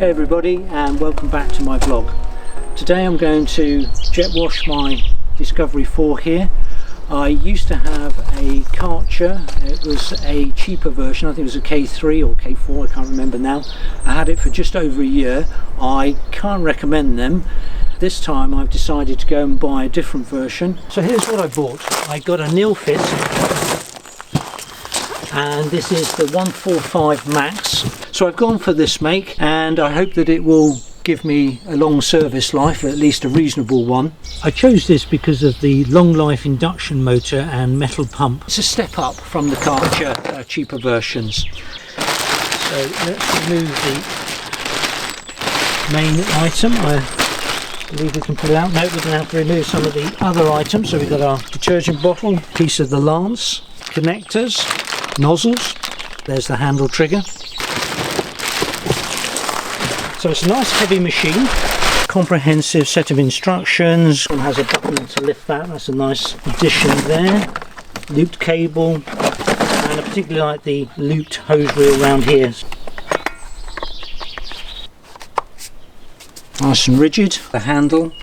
Hey everybody, and welcome back to my vlog. Today I'm going to jet wash my Discovery 4 here. I used to have a Karcher. It was a cheaper version. I think it was a K3 or K4, I can't remember now. I had it for just over a year. I can't recommend them. This time I've decided to go and buy a different version. So here's what I bought. I got a Nilfisk, and this is the 145 Max. So I've gone for this make, and I hope that it will give me a long service life, or at least a reasonable one. I chose this because of the long life induction motor and metal pump. It's a step up from the Karcher cheaper versions. So let's remove the main item. I believe we can pull it out. No, we're going to have to remove some of the other items. So we've got our detergent bottle, piece of the lance, connectors, nozzles. There's the handle trigger. So it's a nice heavy machine, comprehensive set of instructions. One has a button to lift that, that's a nice addition there. Looped cable, and I particularly like the looped hose reel around here. Nice and rigid. The handle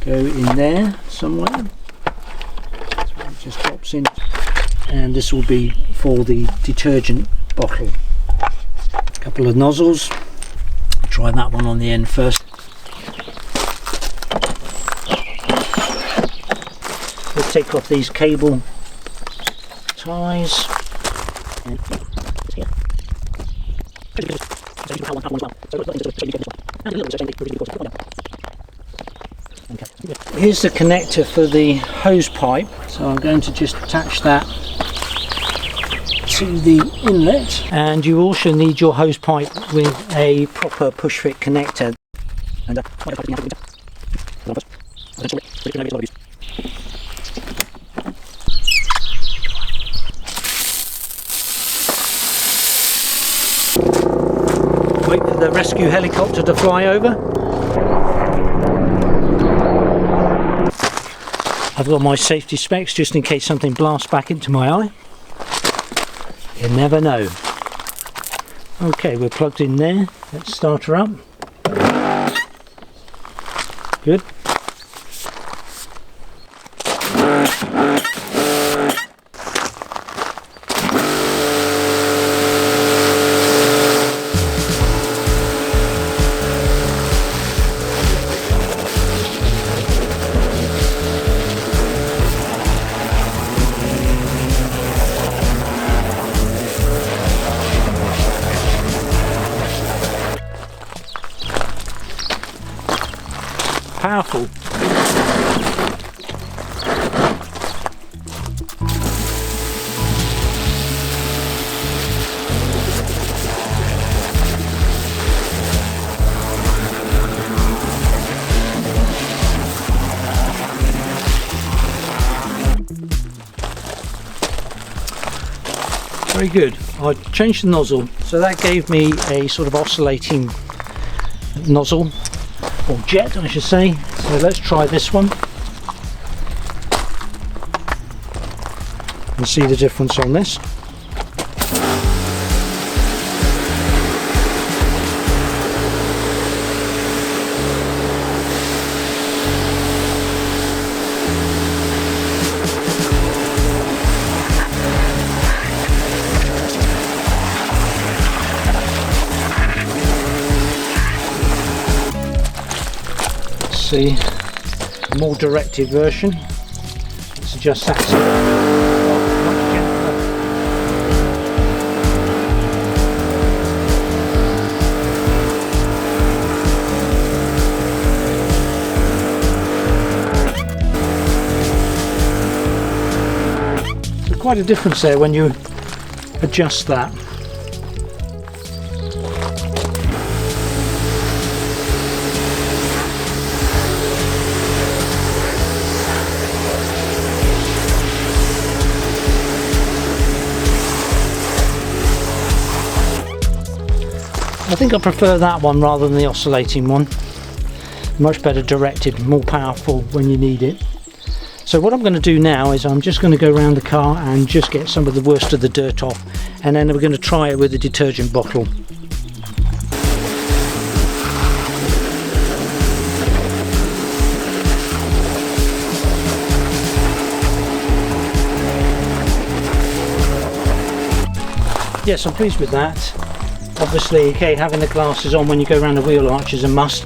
go in there somewhere, so it just drops in, and this will be for the detergent bottle. A couple of nozzles. Try that one on the end first. We'll take off these cable ties. Here's the connector for the hose pipe, so I'm going to just attach that to the inlet, and you also need your hose pipe with a proper push fit connector. Wait for the rescue helicopter to fly over. I've got my safety specs just in case something blasts back into my eye. You never know. Okay, we're plugged in there. Let's start her up. Good. Powerful. Very good. I changed the nozzle, so that gave me a sort of oscillating nozzle, or jet I should say. So let's try this one and see the difference on this. See, a more directed version. Let's adjust that so much gentler. So quite a difference there when you adjust that. I think I prefer that one rather than the oscillating one. Much better directed, more powerful when you need it. So what I'm going to do now is I'm just going to go around the car and just get some of the worst of the dirt off, and then we're going to try it with the detergent bottle. yes, I'm pleased with that. Obviously, okay, having the glasses on when you go around the wheel arch is a must.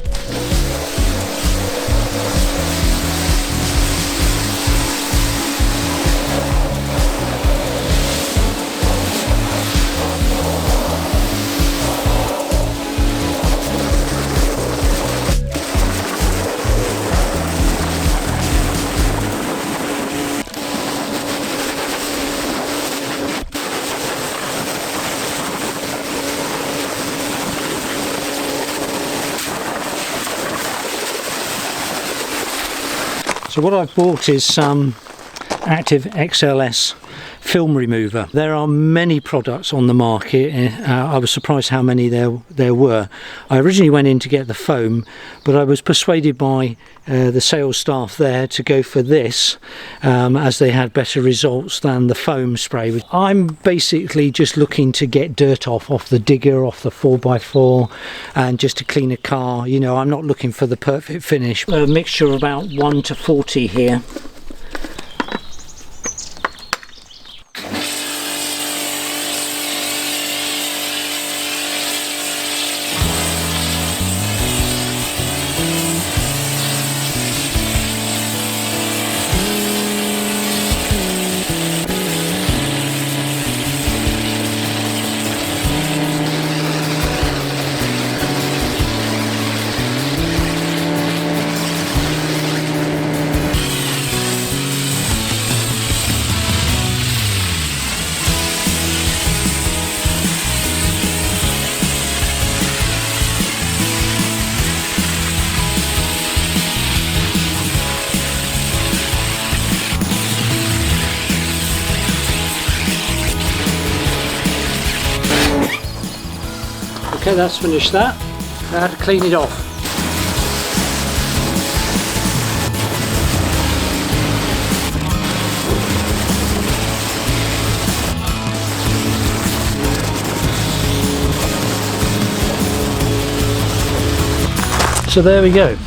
So what I've bought is some Active XLS film remover. There are many products on the market. I was surprised how many there were. I originally went in to get the foam, but I was persuaded by the sales staff there to go for this as they had better results than the foam spray. I'm basically just looking to get dirt off the digger, off the 4x4, and just to clean a car. You know, I'm not looking for the perfect finish. A mixture of about 1 to 40 here. Okay, that's finished that. Now to clean it off. So there we go.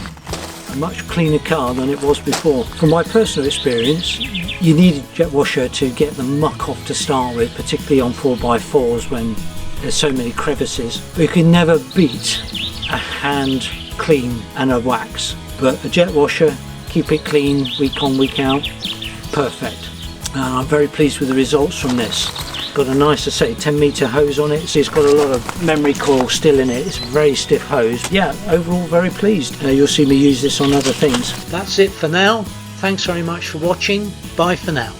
A much cleaner car than it was before. From my personal experience, you need a jet washer to get the muck off to start with, particularly on 4x4s when there's so many crevices. But you can never beat a hand clean and a wax. But a jet washer, keep it clean week on, week out, perfect. I'm very pleased with the results from this. Got a nice, I say, 10-meter hose on it, so it's got a lot of memory coil still in it. It's a very stiff hose. Yeah, overall very pleased. You'll see me use this on other things. That's it for now. Thanks very much for watching. Bye for now.